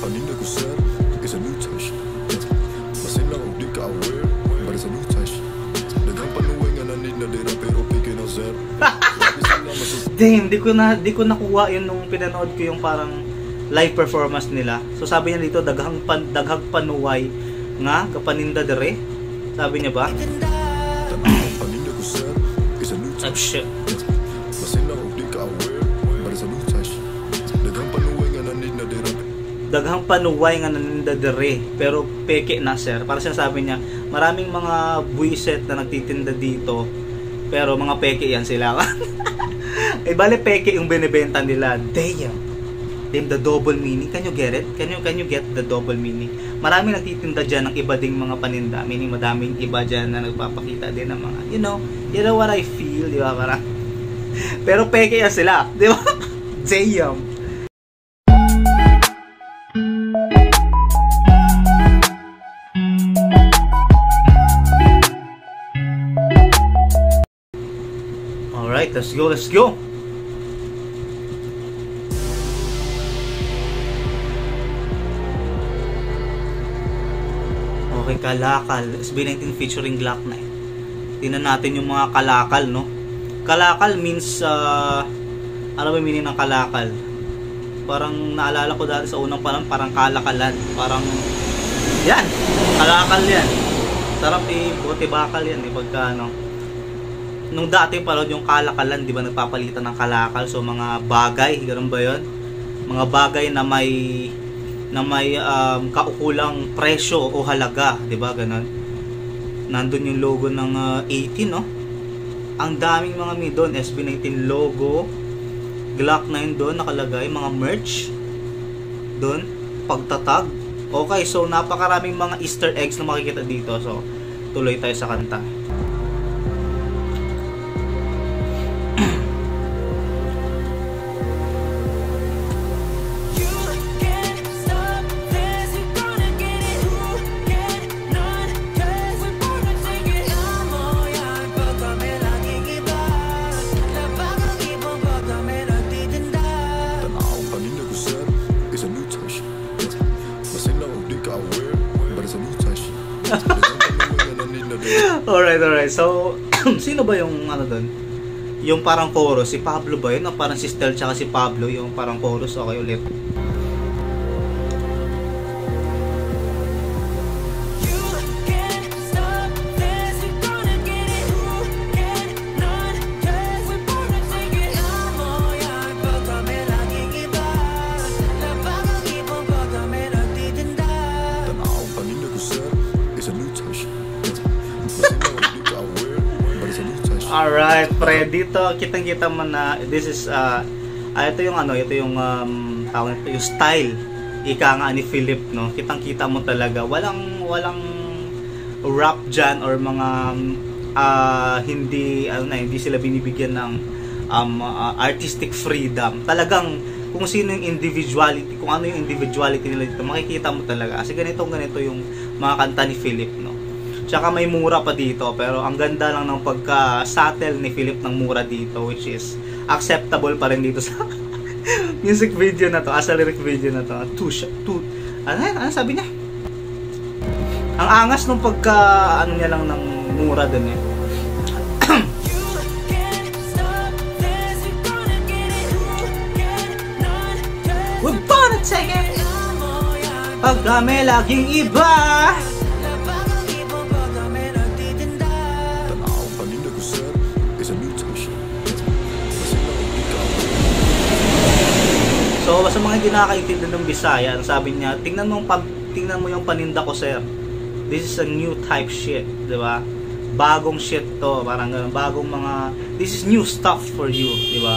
paninda ko sir is a new touch. Masin lang og di ka aware, but it's a new touch. Daghang panuway nga nanid na dira pero piki na sir. Damn, di ko nakuha yun nung pinanood ko yung parang live performance nila. So sabi niya dito, daghang panuway nga kapaninda dire. Sabi niya ba? Paninda ko sir is a new touch. Shit. Masin lang og di ka aware, but it's a new touch. Daghang panuway nga nanid na dira. Daghang panuway nga naninda dire pero peke na sir. Para sinasabi niya, maraming mga buwiset na nagtitinda dito pero mga peke yan sila. Eh bale peke yung binebenta nila. Damn, the double meaning. Can you get it? Can you get the double meaning? Maraming nagtitinda dyan ng iba ding mga paninda. Meaning madaming iba dyan na nagpapakita din ng mga, you know what I feel, di ba? Parang pero peke yan sila, di ba? Damn. Alright, let's go. Okay, kalakal. SB19 featuring Glock 9. Tingnan natin yung mga kalakal, no? Kalakal means, ano ba yung meaning ng kalakal? Parang naalala ko dati sa unang parang kalakalan. Parang, yan! Kalakal yan. Sarap buti bakal yan, pagka, ano. Nung dati pala yung kalakalan, di ba, nagpapalitan ng kalakal. So, mga bagay, ganoon ba yun? Mga bagay na may kaukulang presyo o halaga, 'di ba? Ganun. Nandun yung logo ng 18, no? Ang daming mga doon, SB19 logo, Glock 9 doon nakalagay, mga merch doon, pagtatag. Okay, so napakaraming mga Easter eggs na makikita dito. So, tuloy tayo sa kanta. Alright. So, sino ba yung ano doon? Yung parang chorus, si Pablo ba yun? O parang si Stel tsaka si Pablo, yung parang chorus. Okay, ulit. Alright, pre, dito kitang-kita mo na this is ito yung tawag nito, yung style ika nga ni Philip, no? Kitang-kita mo talaga walang rap dyan or mga hindi sila binibigyan ng artistic freedom. Talagang kung sino yung individuality, kung ano yung individuality nila dito, makikita mo talaga. Kasi ganito yung mga kanta ni Philip, no? Tsaka may mura pa dito, pero ang ganda lang ng pagka-subtle ni Philip ng mura dito, which is acceptable pa rin dito sa music video na to, as a lyric video na to. Ano sabi niya? Ang angas nung pagka niya lang ng mura dun eh. We're gonna take it pag kami laging iba. So, sa mga hindi nakakaintindi ng Bisaya, sabi niya, tingnan mo yung paninda ko, sir. This is a new type shit, di ba? Bagong shit to, parang ganun, bagong mga, this is new stuff for you, di ba?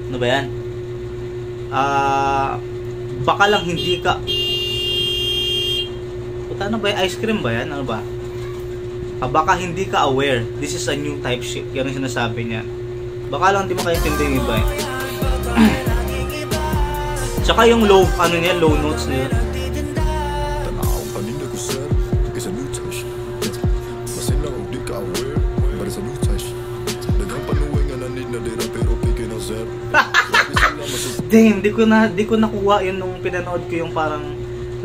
Ano ba yan? Baka lang hindi ka, ano ba yan? Ice cream ba yan? Ano ba? Baka hindi ka aware, this is a new type shit. Yan ang sinasabi niya. Baka lang hindi mo kaintindi yung iba eh. Tsaka yung low notes niya. Paninda ko sir is a new touch. Masin lang og di ka aware, but it's a new touch. Daghang panuway nga nanid na dira pero piki na sir. Di ko nakuha yun nung pinanood ko yung parang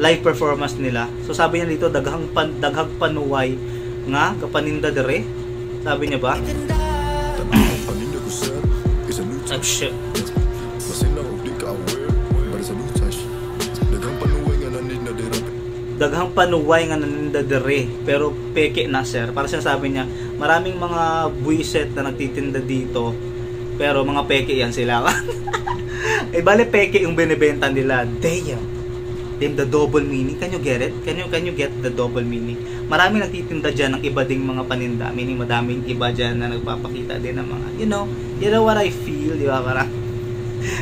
live performance nila. So sabi niya dito, daghang panuway nga kapaninda dere. Sabi niya ba? Tanang paninda ko sir is a new Oh touch. shit. Masina og di ka aware, but it's a new touch. Daghang panuway nga nanid na dira. Daghang panuway nga naninda dere, pero peke na sir. Para sinasabi niya, maraming mga buwiset na nagtitinda dito, pero mga peke yan sila. Eh bale peke yung binebenta nila. Damn, the double meaning. Can you get it? Can you get the double meaning? Maraming nagtitinda dyan ng iba ding mga paninda. Meaning madaming iba dyan na nagpapakita din ng mga, you know what I feel, di ba? Parang,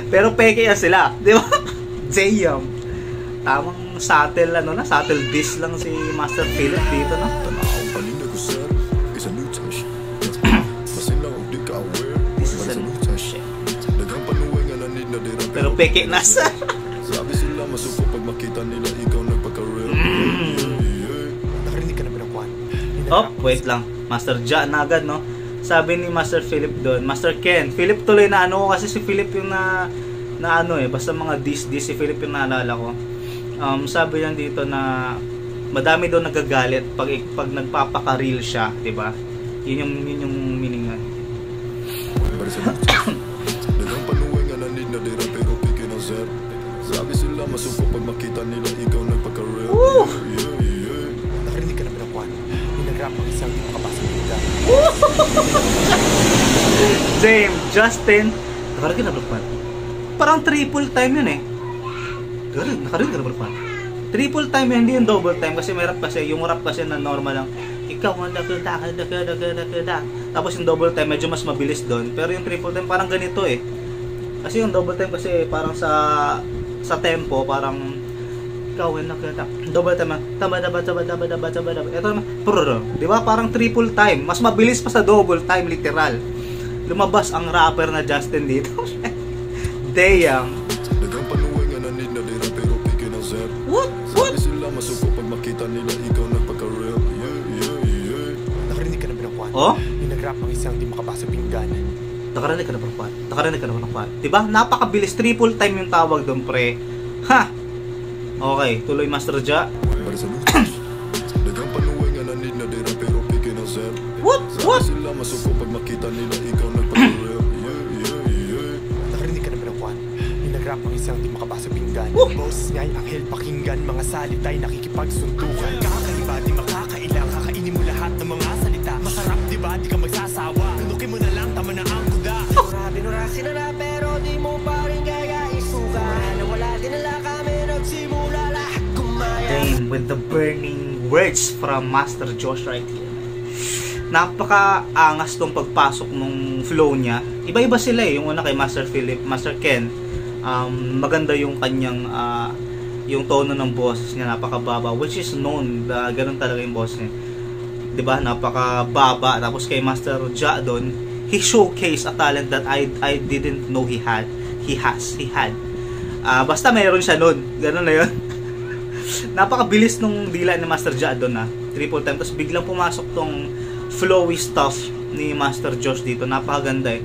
pero peke yan sila, di ba? Damn. Tamang subtle diss lang si Master Philip dito, no? Tanang paninda ko sir is a new touch. Masina og di ka aware, This but is it's a an new touch. Daghang panuway nga nanid na dira. pero peke na sir. Sabi sila masuko pag makita nila ikaw nagpaka-real. Nakarinig ka na ba ng kwan? Oh, wait lang. Master Ja na agad, no? Sabi ni Master Philip doon, Master Ken, Philip tuloy na ano, kasi si Philip yung na ano basta mga dis si Philip yung naalala ko. Sabi lang dito na madami daw nagagalit pag nagpapaka-real siya, 'di ba? Yun yung meaning nga. Daghang panuway nga nanid na dira pero piki na sir. Sabi sila masuko pag makita nila ikaw nagpaka-real. Nakarinig ka na ba ng kwan? Yung nag-rap ang isang di makapasok yung lugar. James, Justin, nakarinig na ba? Parang triple time yun eh. Nakarinig na ba? Triple time yun, hindi yung double time kasi may rap kasi, yung rap kasi na normal lang. Ikaw ang da. Tapos yung double time medyo mas mabilis doon. Pero yung triple time parang ganito eh. Kasi yung double time kasi parang sa tempo parang ikaw ang nakita. Double time taba. Ito naman, di ba? Parang triple time. Mas mabilis pa sa double time literal. Lumabas ang rapper na Justin dito. Damn. Daghang panuway nga nanid na dira pero piki na sir. What? Sabi sila masuko pag makita nila ikaw nagpaka-real. Nakarinig ka na ba ng kwan? Oh? Yung nag-rap ang isang di makapasok pinggan. Nakarinig ka na ba ng kwan? Diba? Napakabilis. Triple time yung tawag doon, pre. Ha! Okay, tuloy Master Ja. But it's a new touch. Daghang panuway nga nanid na dira pero piki na sir. What? Sabi sila masuko pag makita nila ikaw nagpaka-real. Nakarinig ka na ba ng kwan? Yung nag-rap ang isang di makapasok pinggan. Boss nga'y anghel pakinggan, mga salita'y nakikipagsuntukan. Kakaiba, di makakailang, kakainin mo lahat ng mga salita. Masarap, di ba? Di ka magsasawa. Nunukin mo na lang, tama na ang kuda. Binurasin na na, pero di mo pa rin kaya isuga. Nawala din nila kami, nagsimula lahat kumaya. Damn, with the burning words from Master Josh right here. Napaka-angas tong pagpasok nung flow niya. Iba-iba sila eh. Yung una kay Master Philip, Master Ken, maganda yung kanyang yung tono ng boses niya, napakababa, which is known, ganun talaga yung boses niya. 'Di ba? Napakababa. Tapos kay Master Ja doon, he showcased a talent that I didn't know he had. He had. Basta mayroon siya noon. Ganun na 'yon. Napakabilis nung dila ni Master Ja doon triple time. Tapos biglang pumasok tong flowy stuff ni Master Josh dito. Napakaganda eh.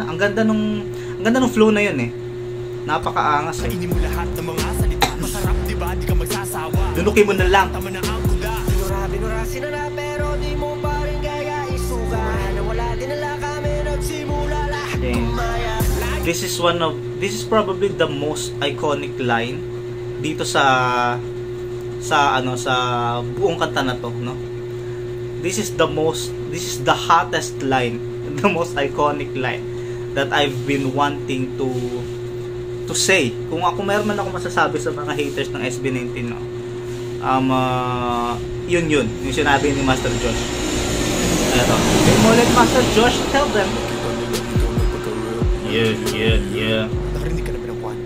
Ang ganda nung flow na 'yon eh. Napakaangas eh. Kainin mo lahat ng mga salita. Masarap, di ba? Di ka magsasawa. Dunukin mo na lang. Tama na ang kuda. Binurasin na na, pero di mo pa rin kaya isuga. Nawala din nila kami, nagsimula lahat kumaya. This is probably the most iconic line dito sa buong kanta na to, no? This is the hottest line, the most iconic line that I've been wanting to say. Kung meron man ako masasabi sa mga haters ng SB19, no? Yun yung sinabi ni Master Josh. Eto. Okay mo ulit, Master Josh, tell them. Yeah. Nakarinig ka na ba ng kwan?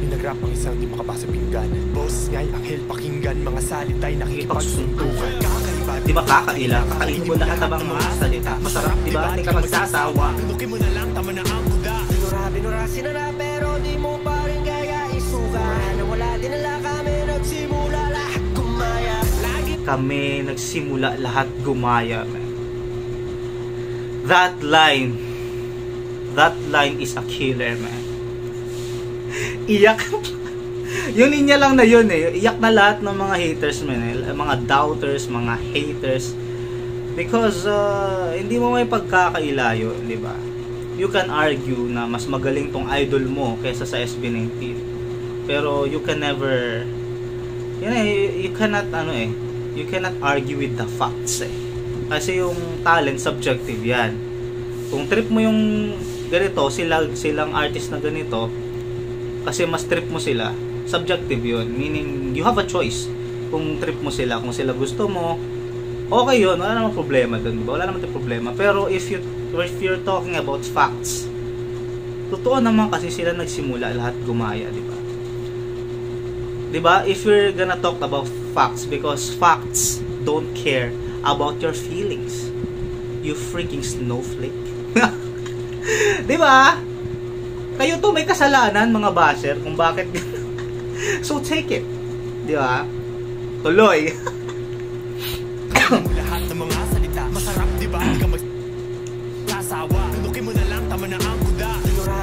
Yung nag-rap ang isang di makapasok pinggan. Boss nga'y anghel pakinggan, mga salita'y nakikipagsuntukan. Kakaiba, Di ba kakaila? Kakainin mo lahat ng mga salita. Masarap, di ba? Hindi ka magsasawa. Nunukin mo na lang, tama na ang kuda. Binurasin na na, pero di mo pa rin kaya isuga. Nawala din nila kami, nagsimula lahat kumaya. Kami nagsimula lahat gumaya, man. That line, that line is a killer, man. Iyak. Yung linya lang na yun eh. Iyak na lahat ng mga haters, man. Mga doubters, mga haters. Because hindi mo may pagkakailayo, di ba? You can argue na mas magaling tong idol mo kaysa sa SB19. Pero you can never, you cannot you cannot argue with the facts eh. Kasi yung talent subjective yan. Kung trip mo yung ganito, silang artist na ganito, kasi mas trip mo sila, subjective yun. Meaning, you have a choice. Kung trip mo sila, kung sila gusto mo, okay yun, wala namang problema dun, diba? Wala namang problema. Pero if you're talking about facts, totoo naman kasi sila nagsimula, lahat gumaya, diba? Diba? If you're gonna talk about facts, because facts don't care about your feelings, you freaking snowflake. Diba? Kayo to may kasalanan, mga basher, kung bakit. So take it. Diba? Tuloy. Lahat ng mga salita, masarap diba? Hindi ka magsasawa. Tunukin mo na lang, tama na ang kuda.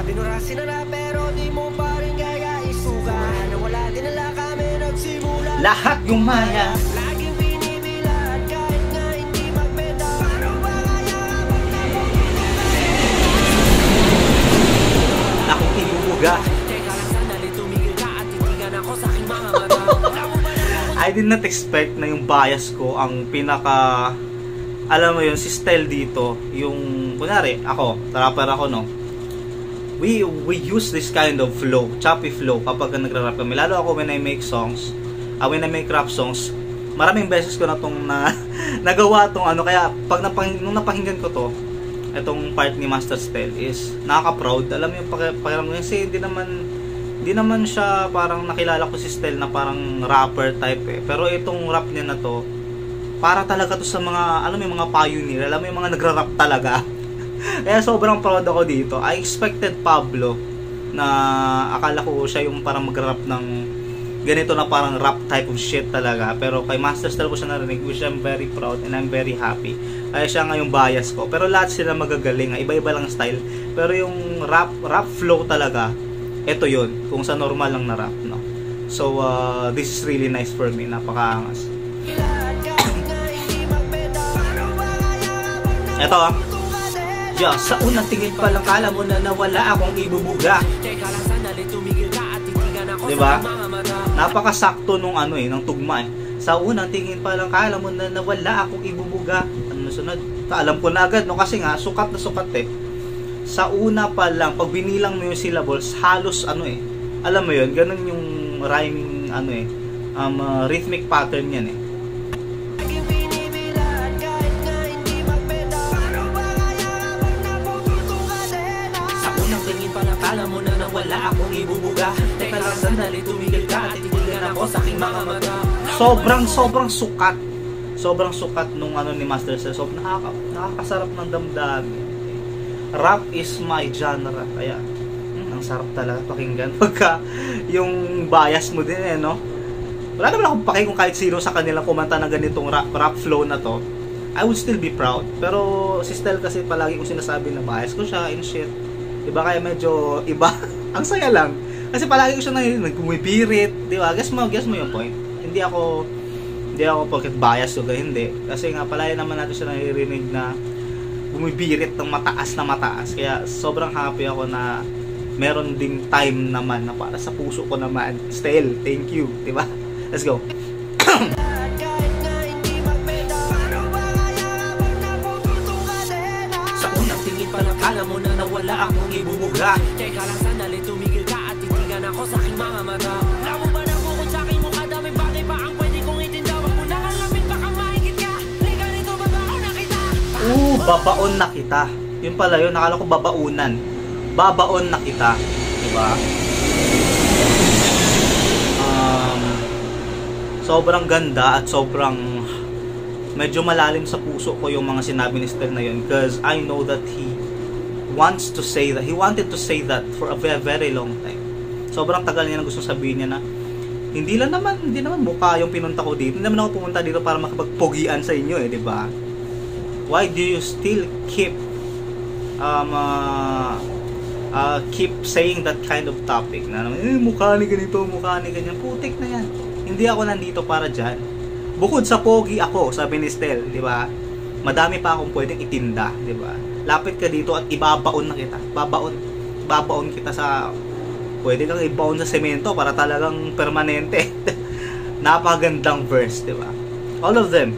Binurasin na na, pero di mo pa rin kaya isuga. Na wala din nala kami nagsimula. Lahat gumaya. Laging binibilan, kahit nga hindi magbenta. Paano ba kaya Ako ibubuga. Teka lang sandali, tumigil ka at titigan ako sa aking mga mata. I did not expect na yung bias ko ang pinaka, alam mo yun, si style dito, yung, kunwari, ako, rapper ako, no, we use this kind of flow, choppy flow, kapag nagra-rap kami, lalo ako when I make songs, when I make rap songs, maraming beses ko na tong nagawa tong ano, kaya pag nung napakinggan ko to, itong part ni Master Style is, nakaka-proud, alam mo yung pakiramdam, kasi hindi naman siya parang nakilala ko si Stel na parang rapper type eh. Pero itong rap niya na to, para talaga to sa mga, alam mo yung mga pioneer, alam mo yung mga nagra-rap talaga. Kaya sobrang proud ako dito. I expected Pablo na akala ko siya yung parang mag-rap ng ganito na parang rap type of shit talaga. Pero kay Master Stel ko siya narinig, which I'm very proud and I'm very happy. Kaya siya nga yung bias ko. Pero lahat sila magagaling, iba-iba lang style. Pero yung rap flow talaga, ito yun, kung sa normal lang na rap, no? So, this is really nice for me, napakaangas. Ito yeah, sa unang tingin pa lang kala mo na nawala akong ibubuga. Diba? Napakasakto nung ano nung tugma eh. Sa unang tingin pa lang kala mo na nawala akong ibubuga. Ano sunod? Alam ko na agad, no? Kasi nga, sukat na sukat eh. Sa una pa lang, pag binilang mo yung syllables, halos alam mo yun, ganun yung rhyming rhythmic pattern yan eh. Sa unang tingin pa lang kala mo na nawala akong ibubuga. Teka lang sandali, tumigil ka at titigan ako sa aking mga mata. Sobrang sukat. Sobrang sukat nung ni Master Sel. So, nakakasarap ng damdamin. Rap is my genre, kaya ang sarap talaga pakinggan pagka yung bias mo din no. Wala naman akong paki kung kahit sino sa kanilang kumanta na ganitong rap flow na to, I would still be proud. Pero si Stel kasi palagi kong sinasabi na bias ko siya and shit, diba, kaya medyo iba. Ang saya lang kasi palagi ko siya nagkumipirit, diba, guess mo yung point. Hindi ako porket bias o hindi, kasi nga palagi naman natin siya naririnig na bumibirit ng mataas na mataas. Kaya sobrang happy ako na meron ding time naman na para sa puso ko naman. Still, thank you, diba? Let's go. Sa unang tingin pa lang kala mo na nawala akong ibubuga. Teka lang sandali, tumigil ka at titigan ako sa aking mga mata. Lamo ba na bukod sa aking mukha, daming bagay pa ang pwede kong itinda. Wag mo nang alamin, baka mahigit ka. Liga nito, babaon na kita. Babaon na kita. Yun pala yun, nakala ko babaunan. Babaon na kita, diba? Sobrang ganda at sobrang medyo malalim sa puso ko yung mga sinabi ni Stel na yun, because I know that he wanted to say that for a very, very long time. Sobrang tagal niya na gusto sabihin niya na hindi naman mukha yung pinunta ko dito. Hindi naman ako pumunta dito para makapagpogian sa inyo eh, diba? Why do you still keep keep saying that kind of topic na mukha ni ganito, mukha ni ganyan, putik na yan. Hindi ako nandito para dyan. Bukod sa pogi ako, sabi ni Stel, di ba? Madami pa akong pwedeng itinda, di ba? Lapit ka dito at ibabaon na kita. Babaon kita sa, pwede kang ibaon sa semento para talagang permanente. Napagandang verse, di ba? All of them.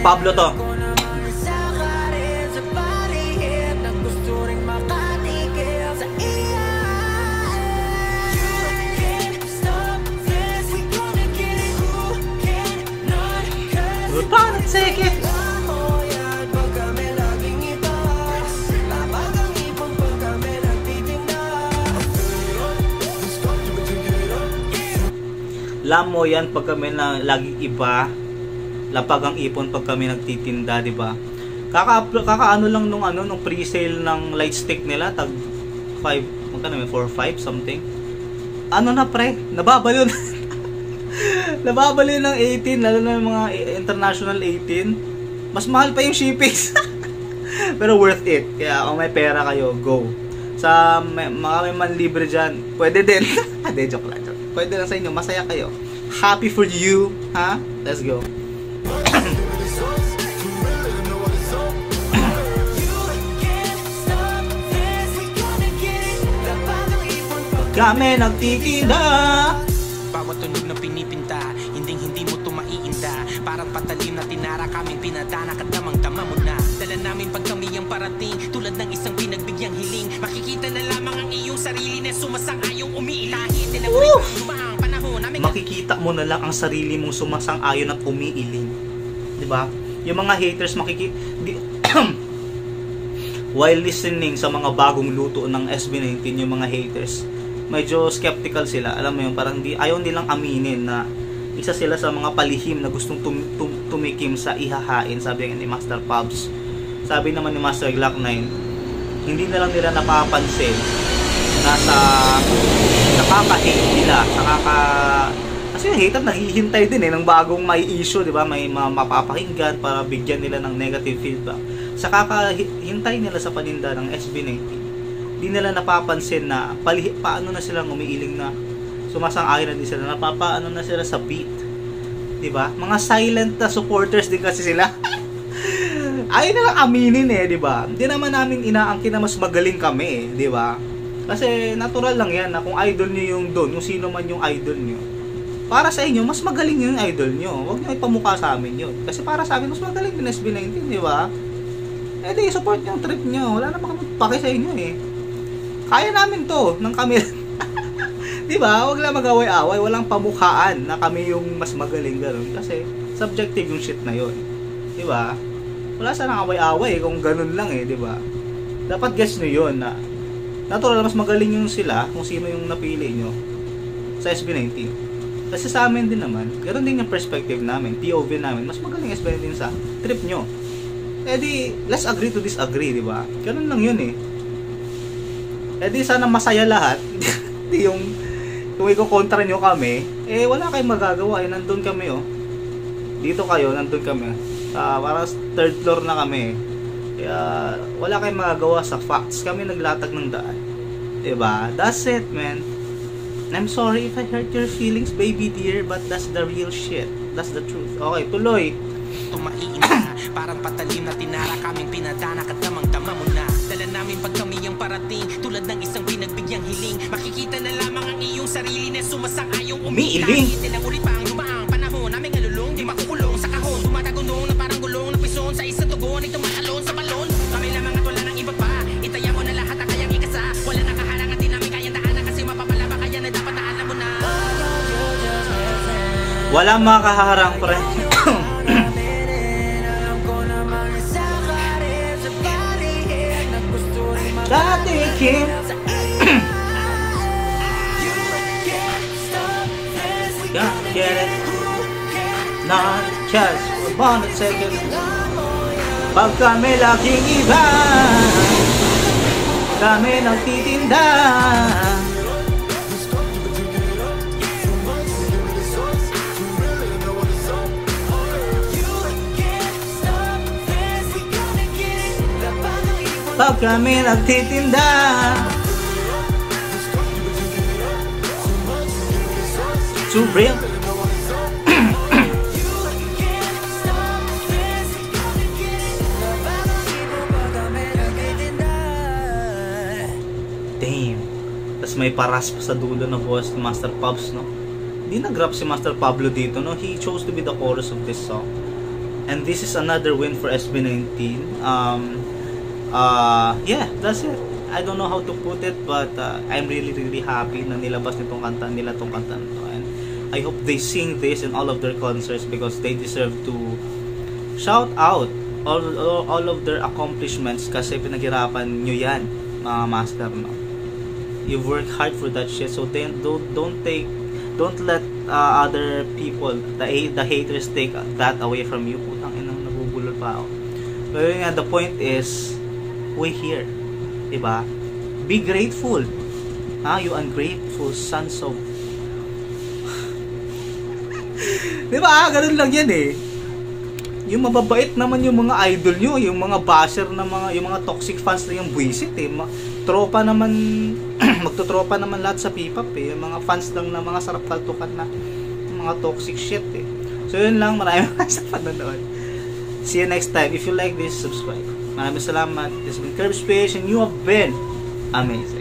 Pablo to. Alam mo yan pag kami na laging iba, lapag ang ipon pag kami nagtitinda, di ba? Kakaano lang nung pre-sale ng light stick nila, tag 5, magkano may 4-5 something. Ano na pre, nababaliw na. Nababaliw ng 18, lalo na yung mga international 18. Mas mahal pa yung shipping. Pero worth it. Kaya kung may pera kayo, go. Sa mga man libre dyan, pwede din. Hindi, joke lang. Pwede lang sa inyo, masaya kayo. Happy for you, ha? Let's go. Kami nagtitinda. Bawat tunog na pinipinta, hindi mo ito maiinda. Parang patalim na tinara kaming pinadana, kadamang-dama mo na. Dala namin pag kami ang parating, tulad ng isang pinagbigyang hiling. Makikita na lamang ang iyong sarili na sumasang-ayong umiilahi. Makikita mo na lang ang sarili mong sumasang-ayon at umiiling. Diba? Yung mga haters while listening sa mga bagong luto ng SB19, yung mga haters, medyo skeptical sila. Alam mo yun, parang ayaw nilang aminin na isa sila sa mga palihim na gustong tumikim sa ihahain, sabi ni Master Pubs. Sabi naman ni Master Glock 9, hindi na lang nila napapansin na sa nakaka-hate nila, kasi yung hater naghihintay din ng bagong may issue, di ba? May mapapakinggan para bigyan nila ng negative feedback. Sa kakahintay nila sa paninda ng SB19, di nila napapansin na paano na silang umiiling na sumasang-ayon na din sila, napapaano na sila sa beat, di ba? Mga silent na supporters din kasi sila. Ayaw nilang aminin di ba? Hindi naman namin inaangkin na mas magaling kami, di ba? Kasi natural lang yan na kung idol niyo yung doon, kung sino man yung idol niyo, para sa inyo mas magaling yung idol niyo. Huwag niyo ipamukha sa amin yun. Kasi para sa amin mas magaling yung SB19, di ba? Di support yung trip niyo. Wala na kami pake sa inyo Kaya namin to nang kami. Di ba? Huwag lang mag-away-away, walang pamukhaan na kami yung mas magaling gano'n. Kasi subjective yung shit na yun. Di ba? Wala sanang away-away kung ganun lang di ba? Dapat guess niyo yun na natural mas magaling yung sila kung sino yung napili nyo sa SB19. Kasi sa amin din naman, ganoon din yung perspective namin, POV namin, mas magaling SB19 sa trip nyo. Di, let's agree to disagree, di ba? Ganoon lang yun di sana masaya lahat. Di yung kung i-kontra nyo kami, wala kayong magagawa, nandun kami dito kayo, nandun kami. Para third floor na kami. Kaya wala kayong magagawa sa facts. Kami naglatag ng daan. Diba? That's it, man. I'm sorry if I hurt your feelings, baby dear, but that's the real shit. That's the truth. Okay, tuloy. Tumaiina, parang patalim na tinara kaming pinadana, kadamang-dama mo na. Dala namin pag kami ang parating, tulad ng isang pinagbigyang hiling. Makikita na lamang ang iyong sarili na sumasang-ayong umiiling. Tinangulit pa ang lumaang panahon, naming alulong, di makukulong sa kahon. Tumatagundong na parang gulong ng pison sa isang tugon, ay tumatalon sa balon. Kami lamang at wala nang iba pa, itaya mo na lahat ang kayang ikasa. Wala nakaharang at di namin kayang daanan, kasi mapapalaba kaya na dapat na alam mo na. Wala makaharang, pre. Dati Kim. Gotta get it. Not just for 1 second. Pag kami laging iba. kami nagtitinda. Pag kami nagtitinda. Too real. Damn. Tapos may paras pa sa dulo na voice ni Master Pubs, no? Di nag-rap si Master Pablo dito, no? He chose to be the chorus of this song. And this is another win for SB19. Yeah, that's it. I don't know how to put it, but I'm really happy na nilabas nitong kanta nila, tong kanta nito. And I hope they sing this in all of their concerts because they deserve to shout out all of their accomplishments kasi pinaghirapan nyo yan, mga master, no? You've worked hard for that shit, so then don't let other people, the haters take that away from you. Putang ina, nabubulol pa ako. Pero nga, the point is, we're here, diba? Be grateful, you ungrateful sons of diba? Ganun lang yan eh. Yung mababait naman yung mga idol nyo, yung mga basher na yung mga toxic fans na yung buwisit eh. Tropa naman, magtutropa naman lahat sa P-pop eh. Yung mga fans lang na mga sarap kaltukan na mga toxic shit eh. So yun lang, maraming sa panonood. See you next time. If you like this, subscribe. Maraming salamat. This has been Curb Speech and you have been amazing.